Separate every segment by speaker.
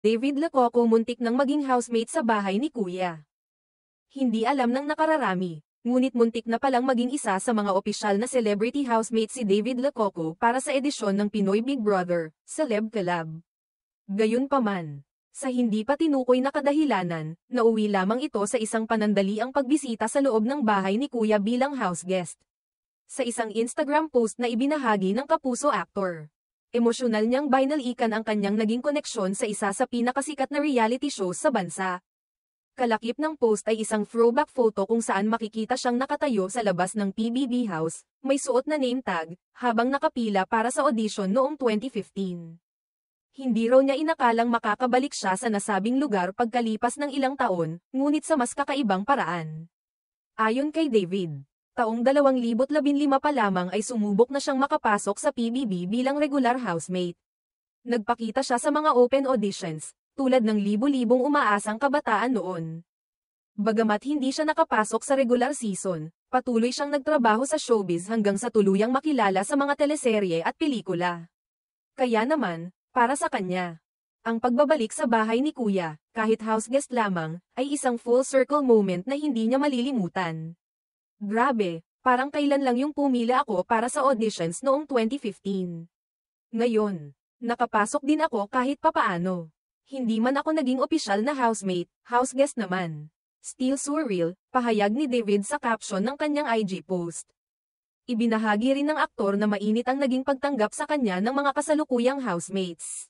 Speaker 1: David Lococo muntik nang maging housemate sa bahay ni Kuya. Hindi alam ng nakararami, ngunit muntik na palang maging isa sa mga opisyal na celebrity housemate si David Lococo para sa edisyon ng Pinoy Big Brother, Celeb Collab. Gayunpaman, sa hindi pa tinukoy na kadahilanan, nauwi lamang ito sa isang panandaliang pagbisita sa loob ng bahay ni Kuya bilang house guest. Sa isang Instagram post na ibinahagi ng kapuso actor, emosyonal niyang binalikan ang kanyang naging koneksyon sa isa sa pinakasikat na reality show sa bansa. Kalakip ng post ay isang throwback photo kung saan makikita siyang nakatayo sa labas ng PBB house, may suot na name tag, habang nakapila para sa audition noong 2015. Hindi raw niya inakalang makakabalik siya sa nasabing lugar pagkalipas ng ilang taon, ngunit sa mas kakaibang paraan. Ayon kay David, taong 2015 pa lamang ay sumubok na siyang makapasok sa PBB bilang regular housemate. Nagpakita siya sa mga open auditions, tulad ng libu-libong umaasang kabataan noon. Bagamat hindi siya nakapasok sa regular season, patuloy siyang nagtrabaho sa showbiz hanggang sa tuluyang makilala sa mga teleserye at pelikula. Kaya naman, para sa kanya, ang pagbabalik sa bahay ni Kuya, kahit house guest lamang, ay isang full circle moment na hindi niya malilimutan. Grabe, parang kailan lang yung pumila ako para sa auditions noong 2015. Ngayon, nakapasok din ako kahit papaano. Hindi man ako naging opisyal na housemate, house guest naman. Still surreal, pahayag ni David sa caption ng kanyang IG post. Ibinahagi rin ng aktor na mainit ang naging pagtanggap sa kanya ng mga kasalukuyang housemates.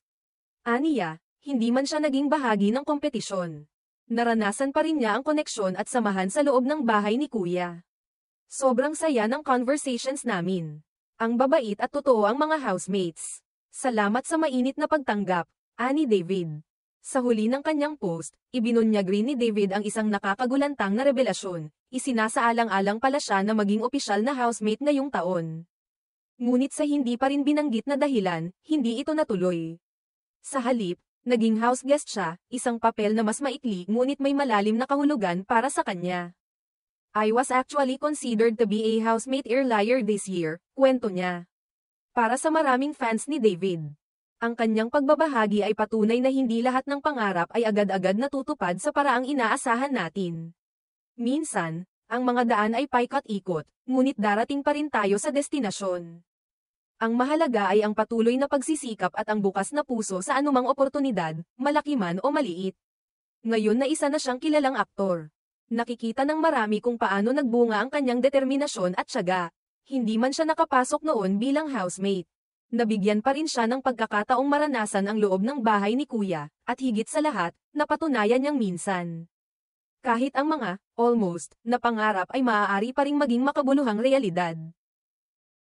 Speaker 1: Aniya, hindi man siya naging bahagi ng kompetisyon. Naranasan pa rin niya ang koneksyon at samahan sa loob ng bahay ni Kuya. Sobrang saya ng conversations namin. Ang babait at totoo ang mga housemates. Salamat sa mainit na pagtanggap, ani David. Sa huli ng kanyang post, ibinunyag rin ni David ang isang nakakagulantang na revelasyon. Isinasaalang-alang pala siya na maging opisyal na housemate ngayong taon. Ngunit sa hindi pa rin binanggit na dahilan, hindi ito natuloy. Sa halip, naging house guest siya, isang papel na mas maikli ngunit may malalim na kahulugan para sa kanya. I was actually considered to be a housemate earlier this year, kwento niya. Para sa maraming fans ni David, ang kanyang pagbabahagi ay patunay na hindi lahat ng pangarap ay agad-agad natutupad sa paraang inaasahan natin. Minsan, ang mga daan ay paikot-ikot, ngunit darating pa rin tayo sa destinasyon. Ang mahalaga ay ang patuloy na pagsisikap at ang bukas na puso sa anumang oportunidad, malaki man o maliit. Ngayon na isa na siyang kilalang aktor. Nakikita ng marami kung paano nagbunga ang kanyang determinasyon at tiyaga. Hindi man siya nakapasok noon bilang housemate. Nabigyan pa rin siya ng pagkakataong maranasan ang loob ng bahay ni Kuya, at higit sa lahat, napatunayan niyang minsan. Kahit ang mga, almost, na pangarap ay maaari pa ring maging makabuluhang realidad.